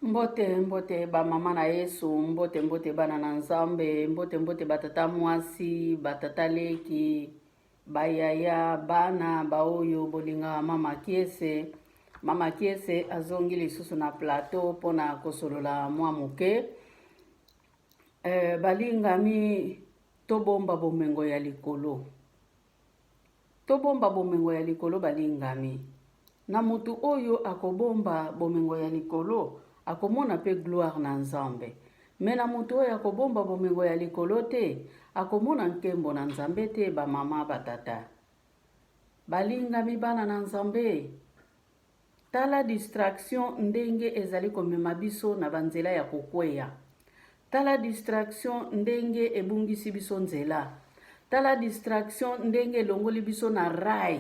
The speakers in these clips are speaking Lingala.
Mbote mbote ba mama na Yesu, mbote mbote bana na Nzambe, mbote mbote batata mwasi, batata leki, bayaya, bana baoyo bolinga mama Kiese. Mama Kiese azongi lisusu na plateau pona kosolola mwa moke. Balingami tobomba bomengo ya likolo. Tobomba bomengo ya likolo balingami. Na mutu oyo akobomba bomengo ya likolo, akomona pe gloire na Nzambe. Me na mutu oyo akobomba bomengo ya likolo te, akomona nkembo na Nzambe te ba mama batata. Balingami bana na Nzambe. Tala distraction ndenge ezali komema biso na banzela ya kokweya. Tala distraction ndenge ebungisi biso nzela. Tala distraction ndenge elongoli biso na rai.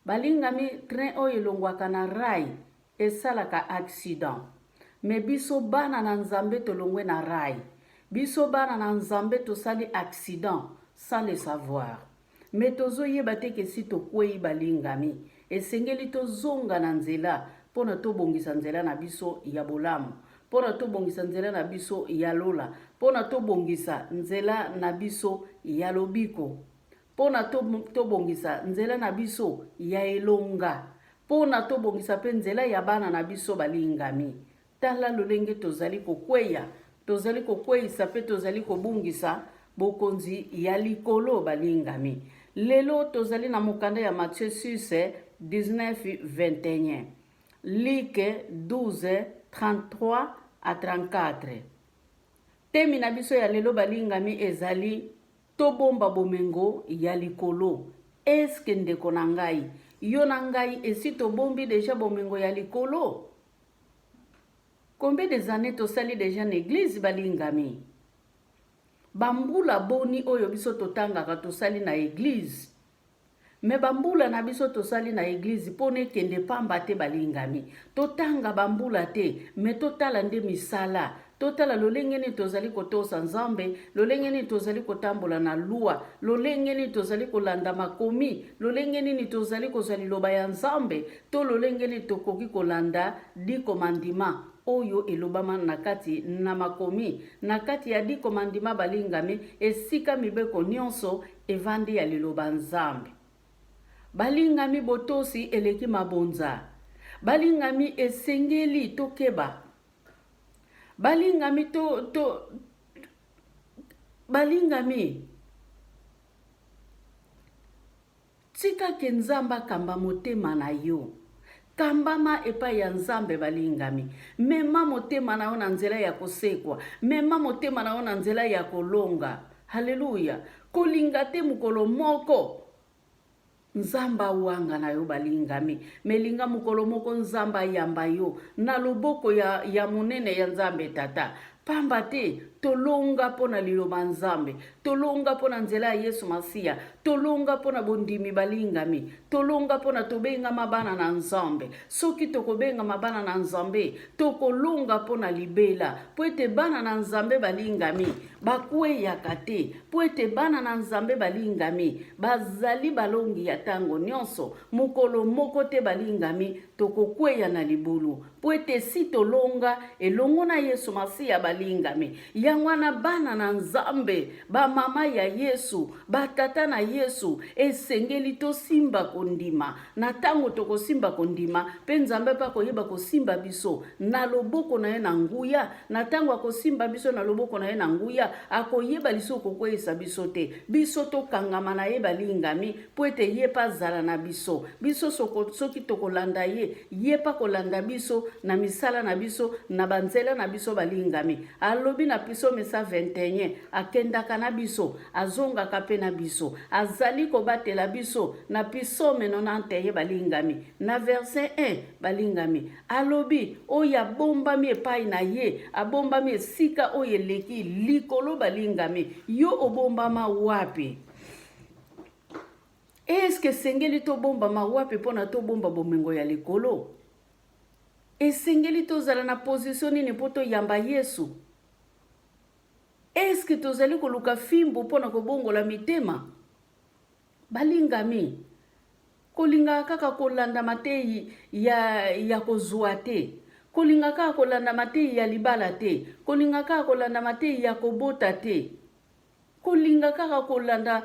Balingami train oyo elongwaka na rai esalaka accident. Me biso bana na Nzambe tolongwe na rai. Biso bana na Nzambe tosali accident sans le savoir. Me tozo yeba te ke si tokwei balingami. Esengeli tozonga na nzela pona tobongisa nzela na biso ya bolamu. Pona tobongisa nzela na biso ya lola. Pona tobongisa nzela na biso ya lobiko. Pona tobongisa nzela na biso ya elonga. Pona tobongisa pe nzela ya bana na biso balingami. Tala lolenge tozali kokweya. Tozali kokweisa pe tozali kobungisa bokonzi ya likolo balingami. Lelo tozali na mokanda ya Matthieu 6, 19-21. Like 12, 33 à 34. Temi na biso ya lelo balingami ezali tobomba bomengo ya likolo. Eske ndeko na ngai, yo na ngai esi tobombi deja bomengo ya likolo? Combien des années tosali deja na église balingami? Bambula boni oyo biso totangaka tosali na église. Me bambula na biso tosali na église pone kende pamba te balingami. Totanga bambula te, me totala nde misala. Totala lolenge ni tozali kotosa Nzambe, lolenge ni tozali kotambola na lua, lolenge ni tozali kolanda makomi, lolenge ni tozali kozali loba ya Nzambe, to lolenge ni tokoki kolanda di komandima oyo elobama nakati na makomi, nakati ya di komandima balingami, esika mibeko nyonso evandi ya liloba Nzambe. Balingami botosi eleki mabonza. Balingami esengeli tokeba. Balingami balingami tika ke Nzamba kamba motema na yo. Kambama epa ya Nzambe balingami. Mema motema na yo na nzela ya kosekwa. Mema motema na yo na nzela ya kolonga. Haleluya. Kolinga te mukolo moko. Nzamba wanga na yo balingami. Melinga mukolo moko Nzamba yamba yo. Na loboko ya munene ya Nzambe tata. Pamba te tolonga pona liloba Nzambe. Tolonga pona nzela ya Yesu Masia. Tolonga pona bondimi balingami. Tolonga pona tobenga mabana na Nzambe. Soki tokobenga mabana na Nzambe. Tokolonga pona libela. Poete bana na Nzambe balingami. Bakwe yakate. Poete bana na Nzambe balingami. Bazali balongi ya tango nyonso. Mukolo moko te balingami. Tokokweya na libulu. Poete si tolonga elongo na Yesu Masia balingami. Yangwana bana na Nzambe. Ba mama ya Yesu. Ba tata na Yesu. Esengeli to simba kondima. Na tango toko simba kondima. Pe Nzambe pa koyeba ko simba biso. Na loboko na ye na nguya. Na tango ako simba biso na loboko na ye na nguya. Ako yeba liso kokwesa biso te. Biso to kangama na ye balingami. Poete ye pa zala na biso. Biso soki toko landa ye. Ye pa kolanda biso. Na misala na biso. Na banzela na biso balingami. Alobi na piso mesa 21. Akendaka na biso. Azonga kape na biso. Azali kobatela biso. Na piso menonante ye balingami. Na verset 1 balingami. Alobi oya bombami epai na ye. Abombami esika oye leki likolo balingami. Yo obombama wapi? Eske sengeli to bombama wapi pona to bomba bomengo ya likolo? Esengeli to zala na position nini poto yamba Yesu? Eske tozali koluka fimbo pona kobongola mitema? Balingami. Kolinga kaka kolanda mateyi ya kozwa te. kolinga kaka kolanda mateyi ya libala te, kolinga kaka kolanda mateyi ya kobota te, kolinga kaka kolanda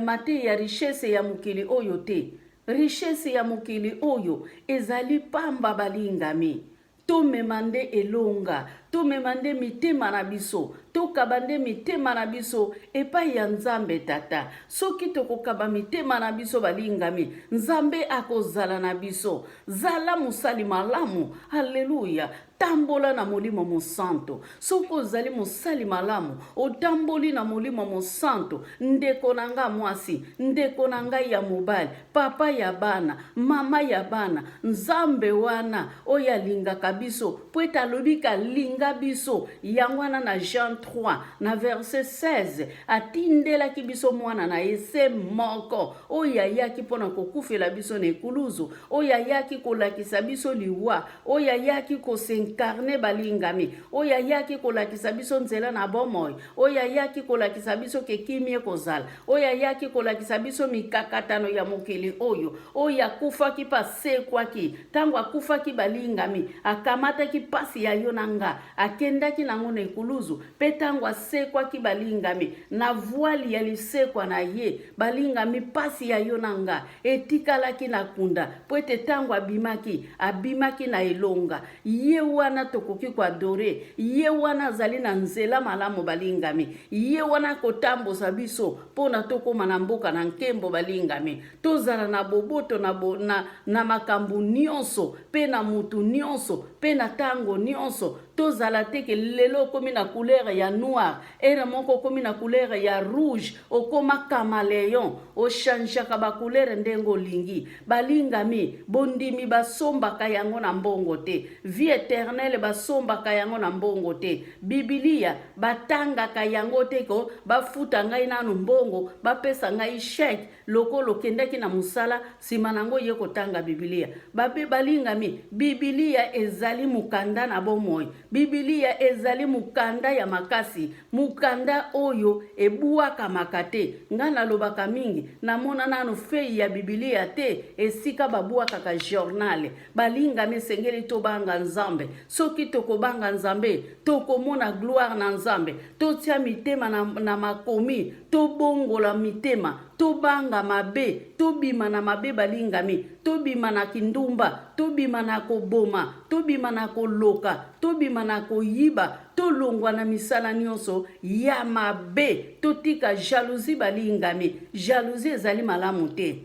mateyi ya richesse ya mokili oyo te. Richesse ya mokili oyo ezali pamba balingami. Tomema nde elonga, tomema nde mitema na biso, tokaba nde mitema na biso epai ya Nzambe Tata. Soki tokokaba mitema na biso balingami, Nzambe akozala na biso. Zala mosali malamu, haleluya. Tambola na molimo mosanto. Soki ozali mosali malamu, otamboli na molimo mosanto, ndeko na nga mwasi, ndeko na ngai ya mobali, papa ya bana, mama ya bana, Nzambe wana oyo alingaka biso, po ete alobika linga biso. Yango wana na Jean 3 na verset 16 atindelaki biso mwana na ese moko oyo ayaki mpona kokufela biso na ekuluzu, oyo ayaki kolakisa biso liwa, oyo ayaki kosenkarne balingami, oyo ayaki kolakisa biso nzela na bomoi, oyo ayaki kolakisa biso kekimi ekozala, oyo ayaki kolakisa biso mikakatano ya mokili oyo akufaki mpe asekwaki. Ntango akufaki balingami, akamataki pasi ya yo na nga, akendaki nango na ekuluzu. Mpe ntango asekwaki balingami, na voile ya lisekwa na ye, balingami pasi ya yo na nga etikalaki na kunda, po ete ntango abimaki na elonga. Ye wana tokoki koadore, ye wana azali na nzela malamu balingami, ye wana kotambosa biso mpona tokóma na mboka na nkembo balingami. Tozala na boboto na makambo nyonso, mpe na mutu nyonso, mpe na tango nyonso. Tozala teke lelo komi na couleur ya noir, ere moko komi na couleur ya rouge, okoma kamaleon, ochangeaka ba couleur ndengo lingi. Balingami, bondimi basombaka yango na mbongo te. Vie éternelle basombaka yango na mbongo te. Biblia batangaka yango te ko bafuta ngai nanu mbongo, bapesa ngai chèque lokolo kendaki na musala sima nango ye kotanga Biblia. Babe balingami, Biblia ezali mukanda na bomoi. Biblia ezali mukanda ya makasi, mukanda oyo ebuaka makate. Ngana lobaka mingi, namona nanu fei ya Biblia te, esika babuaka ka journal. Balingami sengeli tobanga Nzambe. Soki tokobanga Nzambe, tokomona gloire na Nzambe. Totia mitema na makomi, tobongola mitema, tobanga mabe, tobima na mabe balingami, tobima na kindumba, tobima na koboma, tobima na koloka, tobima na koyiba, tolongwa na misala nyonso ya mabe, totika jalousie balingami. Jalousie ezali malamu te.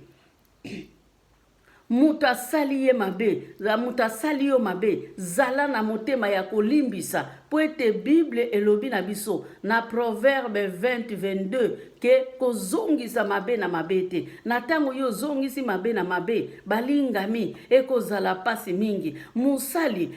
Mutu asali ye mabe, mutu asali yo mabe, zala na motema ya kolimbisa. Po ete Bible elobi na biso na Proverbe 20:22 ke kozongisa mabe na mabe te. Na tango yo zongisi mabe na mabe, balingami ekozala pasi mingi. Musali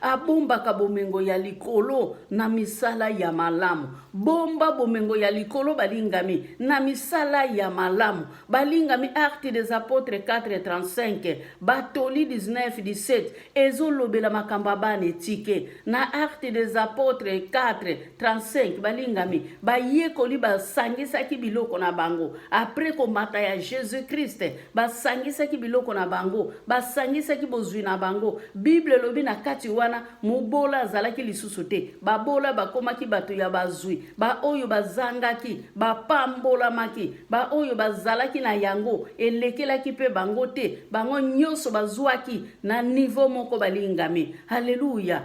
abombaka bomengo ya likolo na misala ya malamu. Bomba bomengo ya likolo balingami na misala ya malamu. Balingami Actes des Apôtres 4:35, Batoli 19:17 ezolobela makamba bane tike. Na Actes des Apôtres 4:35 balingami bayekoli basangisaki biloko na bango après komata ya Jésus Christ, basangisaki biloko na bango, basangisaki bozwi na bango. Bible lobi na kati wana mubola azalaki lisusu te, babola bakomaki bato ya bazwi, ba oyo bazangaki, bapambolamaki, ba oyo bazalaki na yango elekelaki pe bango te, bango nyonso bazwaki na niveau moko balingami. Alléluia.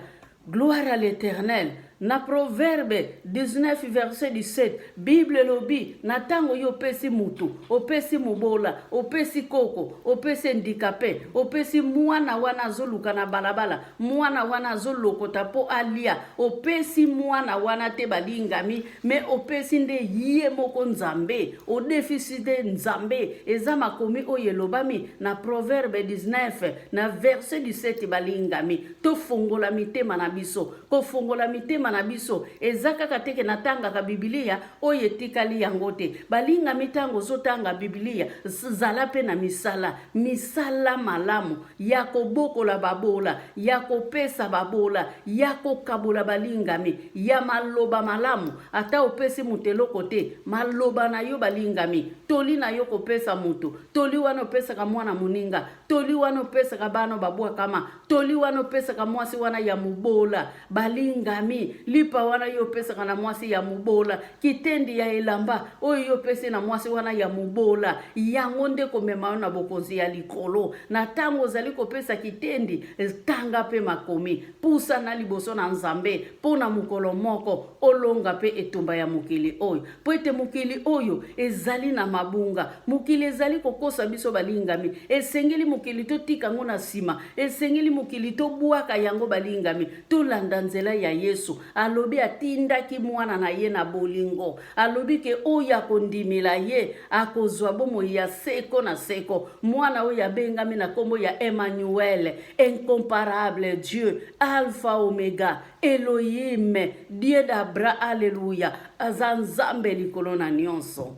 Gloire à l'Éternel. Na Proverbe 19 verset 17, Bible lobi na tango yo pesi mutu, opesi mubola, opesi koko, opesi handicapé, opesi mwana wana zoluka na balabala, mwana wana zolokota po alia, opesi mwana wana te balingami, me opesi nde ye moko Nzambe, o defisite Nzambe. Eza makomi oyelobami na Proverbe 19 na verset 17 balingami. To fongola mitema na biso, ko fongola mitema motema na biso eza kaka teke natangaka Biblia oyo etikali yango te. Balingami ntango ozotanga Biblia zala pe na misala malamu ya kobokola babola, ya kopesa babola, ya kokabola balingami, ya maloba malamu. Ata opesi mutu eloko te, maloba na yo balingami, toli na yo kopesa mutu, toli wana opesaka mwana muninga, toli wana opesaka bana babwa kama, toli wana opesaka mwasi wana ya mubola balingami, lipa wana yo opesaka na mwasi ya mubola, kitendi ya elamba oyo yo opesi na mwasi wana ya mubola, yango nde komema na bokonzi ya likolo. Na tango ozali kopesa kitendi tanga pe makomi, pusa na liboso na Nzambe pona mukolo moko olonga pe etumba ya mukili oyo. Po ete mukili oyo ezali na mabunga, mukili ezali kokosa biso balingami, esengeli mukili to tika ngo na sima, esengeli mukili to buaka yango balingami, to landa nzela ya Yesu. Alobi atindaki mwana na ye na bolingo, alobi ke oya kondimela ye akozwa bomo ya seko na seko. Mwana oya bengami na kombo ya Emmanuel, incomparable Dieu, Alpha Omega, Elohim, Dieu d'Abra, Alléluia, azanzambe likolo na nyonso.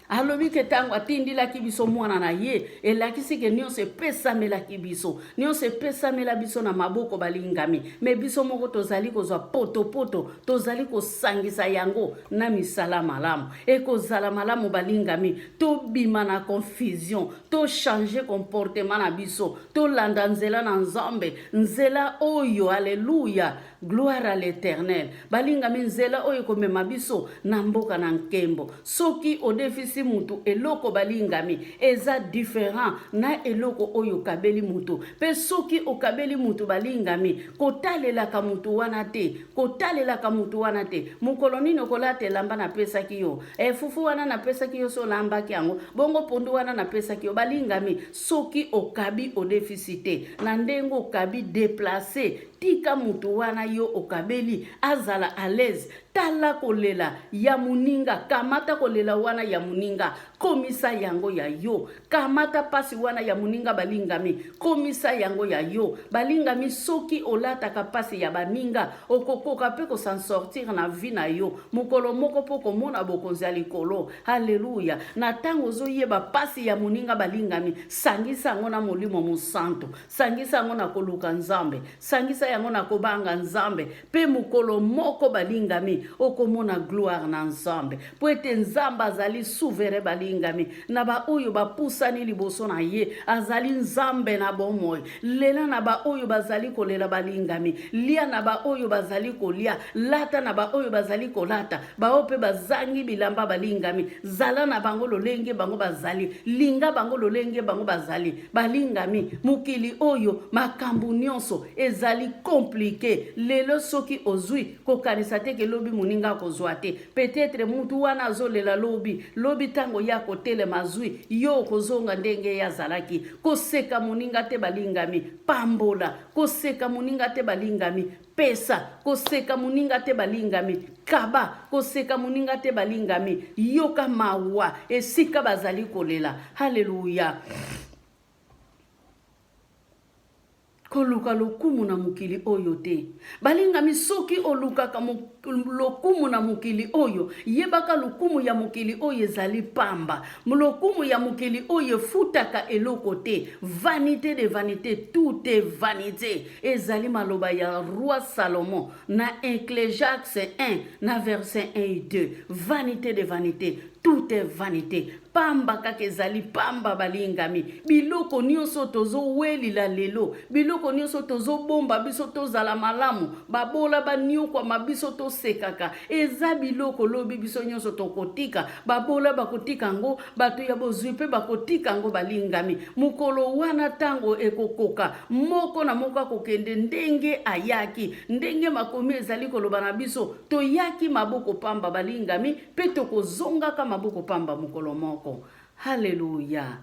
Alobi ke tango atindila kibiso mwana na ye elakisi ke nyonso epesamela kibiso, nyonso epesamela biso na maboko balingami. Me biso moko tozali kozwa poto tozali kosangisa yango na misala malamu, ekozala malamu balingami. To bima na confusion, to changer comportement na biso, to landa nzela na Nzambe, nzela oyo, alléluia, gloire à l'Éternel. Balingami nzela oyo komema biso na mboka na nkembo. Soki o defisi mutu eloko balingami eza different na eloko oyo kabeli mutu. Pe soki okabeli mutu balingami kotalelaka mutu wana te, kotalelaka mutu wana te. Mukolo nini okolate lamba na pesa kiyo, fufu wana na pesa kiyo so lamba kiango, bongo pondu wana na pesa kiyo balingami. Soki okabi o defisite na ndengo okabi déplacer, tika mutu wana yo okabeli azala à l'aise. Tala kolela ya muninga, kamata kolela wana ya muninga, komisa yango ya yo. Kamata pasi wana ya muninga balingami, komisa yango ya yo. Balingami soki olataka pasi ya baninga, okokoka pe ko s'en sortir na vie na yo. Mukolo moko poko mona bokonzi ya likolo. Haleluya. Na tango zo yeba pasi ya muninga balingami, sangisa yango na molimo musanto, sangisa yango na koluka Nzambe, sangisa yango na kobanga Nzambe. Pe mukolo moko balingami okomona gloire na Nzambe. Po ete Nzambe azali souverain balingami, na ba oyo bapusani liboso na ye azali Nzambe na bomoi. Lela na ba oyo bazali kolela balingami, lia na ba oyo bazali kolia, lata na ba oyo bazali kolata, ba ope bazangi bilamba balingami, zala na bango lolenge bango bazali, linga bango lolenge bango bazali balingami. Mukili oyo makambu nyonso ezali compliqué. Lelo soki ozui kokanisa te ke lobi muninga kozwa te. Peut-être mutu wana azolela lobi tango ya kotele mazui yo kozonga ndenge ya zalaki. Koseka muninga te balingami, pambola. Koseka muninga te balingami, pesa. Koseka muninga te balingami, kaba. Koseka muninga te balingami, yoka mawa esika bazali kolela. Haleluya. Koluka lokumu na mukili oyo te. Balingami soki olukaka lokumu na mukili oyo, yebaka lokumu ya mukili oyo ezali pamba. Lokumu ya mukili oyo futaka eloko te. Vanité de vanité, tout est vanité. Ezali maloba ya roi Salomon na Ecclésiaste 1 na verset 1 et 2. Vanité de vanité, tout est vanité. Pamba kaka ezali pamba balingami. Biloko nyonso tozo welila lelo, biloko nyonso tozo bomba biso tozala malamu, babola banio kwa mabiso to sekaka. Eza biloko lobi biso nyonso tokotika, babola bakotika ngo, bato ya bozwi pe bakotika ngo balingami. Mukolo wana tango ekokoka, moko na moko akokende ndenge ayaki, ndenge makomi ezali koloba na biso, toyaki maboko pamba balingami, pe tokozonga ka maboko pamba mukolo moko. Haleluya.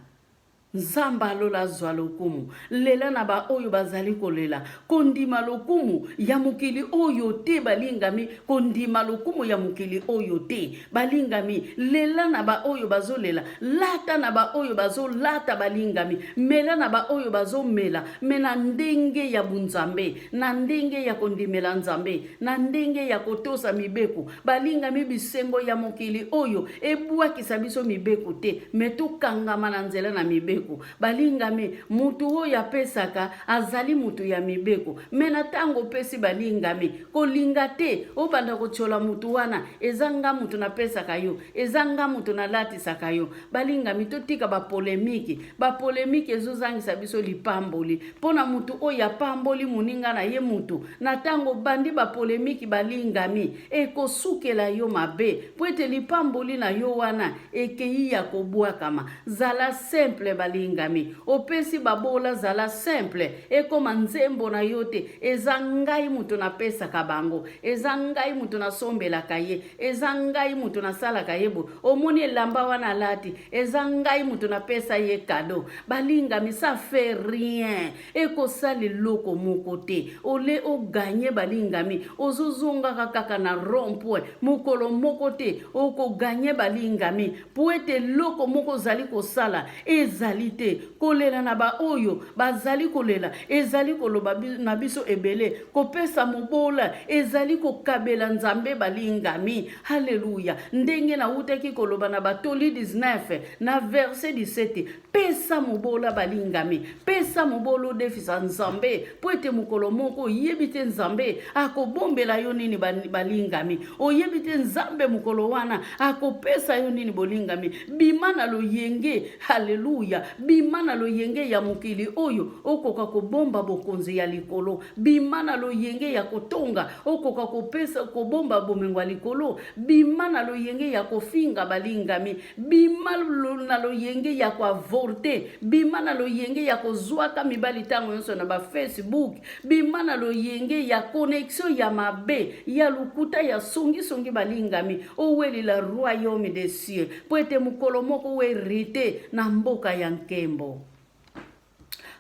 Nzamba alola zwa lokumu lela na ba oyo bazali kolela kondima lokumu ya mukili oyo te balingami kondima lokumu ya mukili oyo te balingami lela na ba oyo bazolela lata na ba oyo bazolata balingami mela na ba oyo bazomela mena ndenge ya bunzambe na ndenge ya kondimela nzambe na ndenge ya kotosa mibeku balingami bisengo ya mukili oyo ebwakisa biso mibeku te metukangama na nzela na mibeku balingami mutu oyo apesaka azali mutu ya mibeko mena tango pesi balingami kolinga te obanda kochola mutu wana ezanga mutu na pesaka yo ezanga mutu na latisaka yo balingami totika ba polemiki ezozangisa biso lipamboli pona mutu oyo apamboli muninga na ye mutu na tango bandi ba polemiki balingami ekosukela yo mabe po ete lipamboli na yo wana ekei ya kobwakama zala simple balingami opesi babola zala simple ekoma nzembo na yote ezangai mutu na pesaka bango ezangai mutu na sombelaka ye ezangai mutu na salaka yebo omoni elamba wana lati ezangai mutu na pesa ye kado balingami ça fait rien ekosali loko moko te ole o gagner balingami ozozonga kaka na rompwe mukolo moko te oko gagner balingami po ete loko moko zali kosala ezali te kolela na ba oyo bazali kolela ezali koloba na biso ebele kopesa mobola ezali kokabela nzambe balingami haleluya ndenge na utaki koloba na batoli 19 na verset 17 pesa mobola balingami pesa mobolo defisa nzambe po ete mukolo moko yebite nzambe akobombela yo nini balingami oyebite nzambe mukolo wana akopesa yo nini bolingami bimana lo yenge haleluya bimana lo yenge ya mukili oyo okoka kobomba bokonzi ya likolo bimana lo yenge ya kotonga okoka kopesa kobomba bomengo ya likolo bimana lo yenge ya kofinga balingami bimana lo yenge ya koavorte bimana lo yenge ya kozwaka mibali tango nyonso na ba Facebook bimana lo yenge ya connexion ya mabe ya lukuta ya songi balingami oweli la royaume des cieux po ete mukolo moko werite na mboka ya nkembo.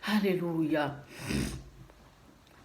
Haleluya.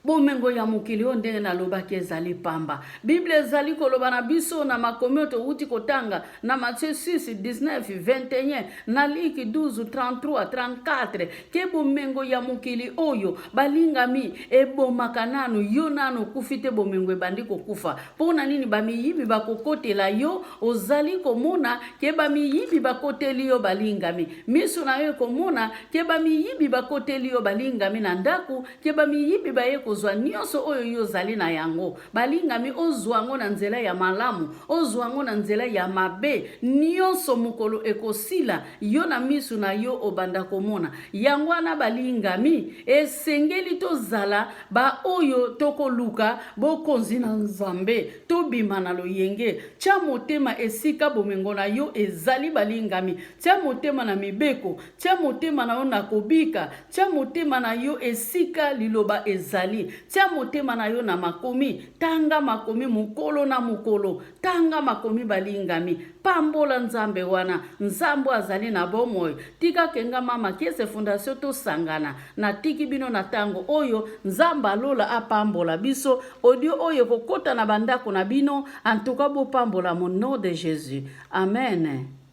Bomengo ya mukili ondenge na lobaki ezali pamba. Bible ezali koloba na biso na makomioto uti kotanga na Matthieu 6, 19, 21, na Liki 12, 33, 34. Ke bomengo ya mukili oyo balingami ebomaka nanu yo nanu kufite bomengo ebandi kokufa. Pona nini bamiyibi bakokotela yo ozali komona ke bamiyibi bakoteli yo balingami. Miso na yo komona ke bamiyibi bakoteli yo balingami na ndaku ke bamiyibi baye ozwa nyonso oyo yo zali na yango balingami ozwango na nzela ya malamu ozwango na nzela ya mabe nyonso mukolo ekosila yo na misu na yo obanda komona yango wana balingami esengeli tozala ba oyo tokoluka bokonzi na nzambe tobima na loyenge tia motema esika bomengo na yo ezali balingami tia motema na mibeko tia motema na yo na kobika tia motema na yo esika liloba ezali tia motema na yo na makomi tanga makomi mukolo na mukolo tanga makomi balingami pambola nzambe wana nzambo azali na bomoi tika kenga mama kiese fondation to sangana na tiki bino na tango oyo nzamba lola apambola biso audio oyo kokota na bandako na bino en tout cas bo pambola mon nom de Jésus amen.